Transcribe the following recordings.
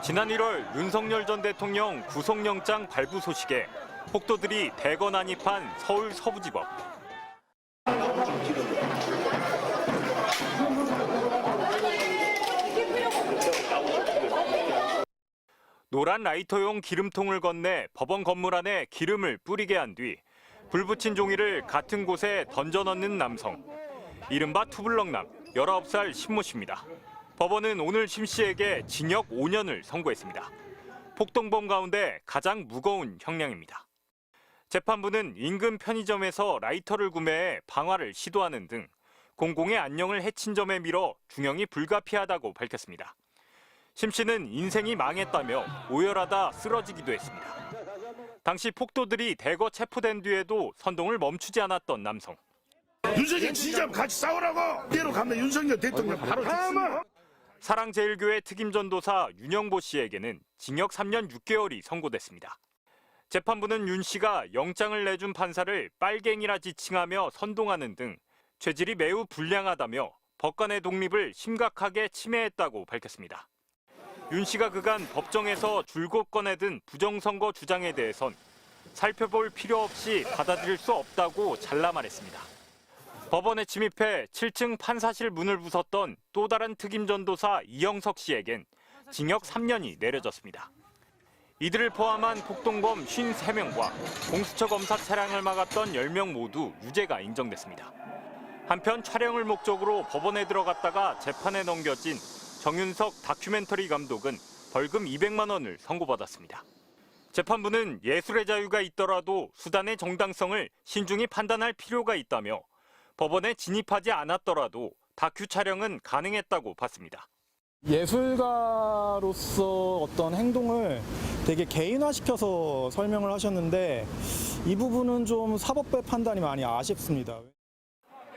지난 1월 윤석열 전 대통령 구속영장 발부 소식에 폭도들이 대거 난입한 서울 서부지법. 노란 라이터용 기름통을 건네 법원 건물 안에 기름을 뿌리게 한 뒤 불 붙인 종이를 같은 곳에 던져 넣는 남성. 이른바 투블럭남 19살 신모 씨입니다. 법원은 오늘 심 씨에게 징역 5년을 선고했습니다. 폭동범 가운데 가장 무거운 형량입니다. 재판부는 인근 편의점에서 라이터를 구매해 방화를 시도하는 등 공공의 안녕을 해친 점에 밀어 중형이 불가피하다고 밝혔습니다. 심 씨는 인생이 망했다며 오열하다 쓰러지기도 했습니다. 당시 폭도들이 대거 체포된 뒤에도 선동을 멈추지 않았던 남성. 윤석열 지지자면 같이 싸우라고. 이대로 가면 윤석열 대통령 바로 죽습니다. 사랑제일교회 특임전도사 윤영보 씨에게는 징역 3년 6개월이 선고됐습니다. 재판부는 윤 씨가 영장을 내준 판사를 빨갱이라 지칭하며 선동하는 등 죄질이 매우 불량하다며 법관의 독립을 심각하게 침해했다고 밝혔습니다. 윤 씨가 그간 법정에서 줄곧 꺼내든 부정선거 주장에 대해선 살펴볼 필요 없이 받아들일 수 없다고 잘라 말했습니다. 법원에 침입해 7층 판사실 문을 부쉈던 또 다른 특임전도사 이영석 씨에겐 징역 3년이 내려졌습니다. 이들을 포함한 폭동범 53명과 공수처 검사 차량을 막았던 10명 모두 유죄가 인정됐습니다. 한편 촬영을 목적으로 법원에 들어갔다가 재판에 넘겨진 정윤석 다큐멘터리 감독은 벌금 200만 원을 선고받았습니다. 재판부는 예술의 자유가 있더라도 수단의 정당성을 신중히 판단할 필요가 있다며 법원에 진입하지 않았더라도 다큐 촬영은 가능했다고 봤습니다. 예술가로서 어떤 행동을 되게 개인화시켜서 설명을 하셨는데 이 부분은 좀 사법부의 판단이 많이 아쉽습니다.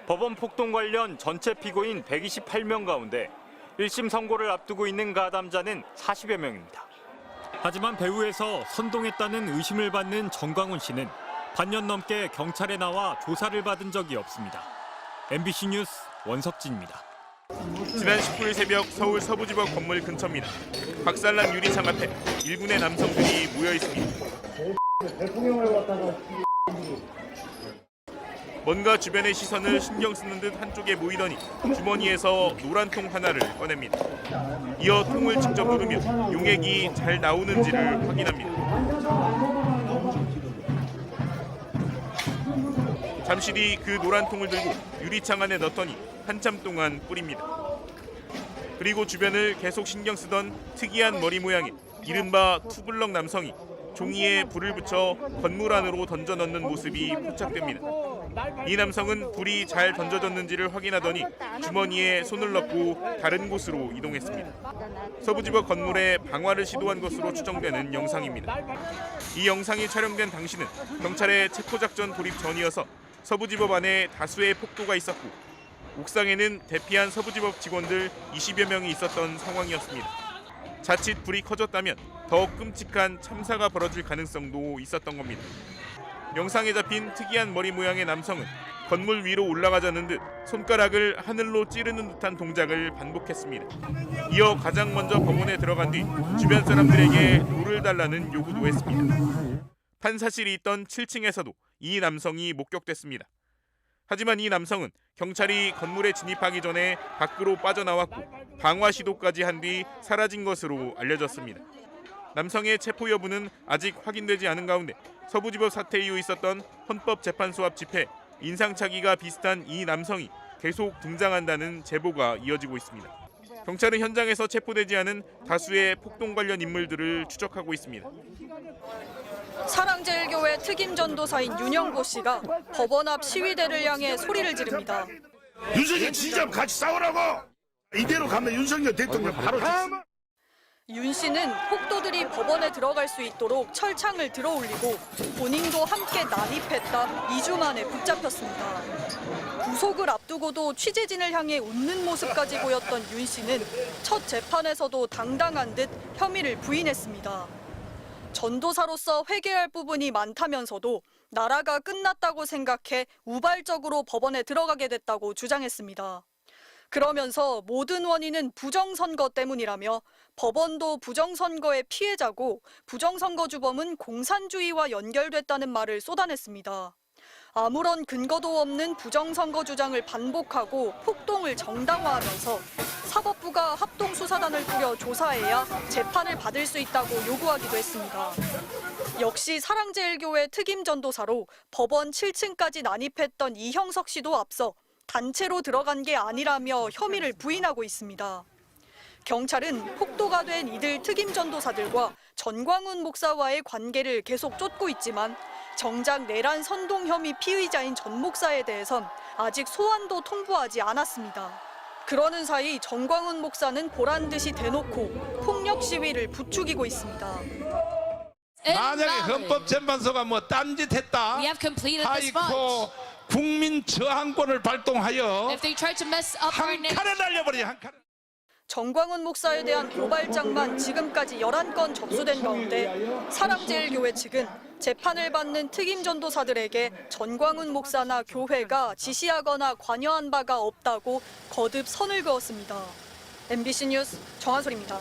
법원 폭동 관련 전체 피고인 128명 가운데 1심 선고를 앞두고 있는 가담자는 40여 명입니다. 하지만 배후에서 선동했다는 의심을 받는 정광훈 씨는 반년 넘게 경찰에 나와 조사를 받은 적이 없습니다. MBC 뉴스 원석진입니다. 지난 19일 새벽 서울 서부지법 건물 근처입니다. 박살난 유리창 앞에 1군의 남성들이 모여 있습니다. 뭔가 주변의 시선을 신경 쓰는 듯 한쪽에 모이더니 주머니에서 노란 통 하나를 꺼냅니다. 이어 통을 직접 누르며 용액이 잘 나오는지를 확인합니다. 잠시 뒤 그 노란 통을 들고 유리창 안에 넣더니 한참 동안 뿌립니다. 그리고 주변을 계속 신경 쓰던 특이한 머리 모양의 이른바 투블럭 남성이 종이에 불을 붙여 건물 안으로 던져 넣는 모습이 포착됩니다. 이 남성은 불이 잘 던져졌는지를 확인하더니 주머니에 손을 넣고 다른 곳으로 이동했습니다. 서부지법 건물에 방화를 시도한 것으로 추정되는 영상입니다. 이 영상이 촬영된 당시는 경찰의 체포작전 돌입 전이어서 서부지법 안에 다수의 폭도가 있었고 옥상에는 대피한 서부지법 직원들 20여 명이 있었던 상황이었습니다. 자칫 불이 커졌다면 더 끔찍한 참사가 벌어질 가능성도 있었던 겁니다. 영상에 잡힌 특이한 머리 모양의 남성은 건물 위로 올라가자는 듯 손가락을 하늘로 찌르는 듯한 동작을 반복했습니다. 이어 가장 먼저 법원에 들어간 뒤 주변 사람들에게 돌을 달라는 요구도 했습니다. 판사실이 있던 7층에서도 이 남성이 목격됐습니다. 하지만 이 남성은 경찰이 건물에 진입하기 전에 밖으로 빠져나왔고 방화 시도까지 한 뒤 사라진 것으로 알려졌습니다. 남성의 체포 여부는 아직 확인되지 않은 가운데 서부지법 사태 이후 있었던 헌법재판소 앞 집회 인상착의가 비슷한 이 남성이 계속 등장한다는 제보가 이어지고 있습니다. 경찰은 현장에서 체포되지 않은 다수의 폭동 관련 인물들을 추적하고 있습니다. 사랑제일교회 특임전도사인 윤영보 씨가 법원 앞 시위대를 향해 소리를 지릅니다. 윤석열 지지자면 같이 싸우라고. 이대로 가면 윤석열 대통령 바로 죽습니다. 윤 씨는 폭도들이 법원에 들어갈 수 있도록 철창을 들어올리고 본인도 함께 난입했다 2주 만에 붙잡혔습니다. 구속을 앞두고도 취재진을 향해 웃는 모습까지 보였던 윤 씨는 첫 재판에서도 당당한 듯 혐의를 부인했습니다. 전도사로서 회개할 부분이 많다면서도 나라가 끝났다고 생각해 우발적으로 법원에 들어가게 됐다고 주장했습니다. 그러면서 모든 원인은 부정선거 때문이라며 법원도 부정선거의 피해자고 부정선거 주범은 공산주의와 연결됐다는 말을 쏟아냈습니다. 아무런 근거도 없는 부정선거 주장을 반복하고 폭동을 정당화하면서 사법부가 합동수사단을 꾸려 조사해야 재판을 받을 수 있다고 요구하기도 했습니다. 역시 사랑제일교회 특임전도사로 법원 7층까지 난입했던 이형석 씨도 앞서 단체로 들어간 게 아니라며 혐의를 부인하고 있습니다. 경찰은 폭도가 된 이들 특임전도사들과 전광훈 목사와의 관계를 계속 쫓고 있지만 정작 내란 선동 혐의 피의자인 전 목사에 대해선 아직 소환도 통보하지 않았습니다. 그러는 사이 전광훈 목사는 보란듯이 대놓고 폭력 시위를 부추기고 있습니다. 만약에 헌법재판소가 뭐 딴짓했다 We have completed this 하이코 march. 국민 저항권을 발동하여 If they try to mess up our 한 nation, 칼에 날려버려 한 칼에. 전광훈 목사에 대한 고발장만 지금까지 11건 접수된 가운데 사랑제일교회 측은 재판을 받는 특임전도사들에게 전광훈 목사나 교회가 지시하거나 관여한 바가 없다고 거듭 선을 그었습니다. MBC 뉴스 정한솔입니다.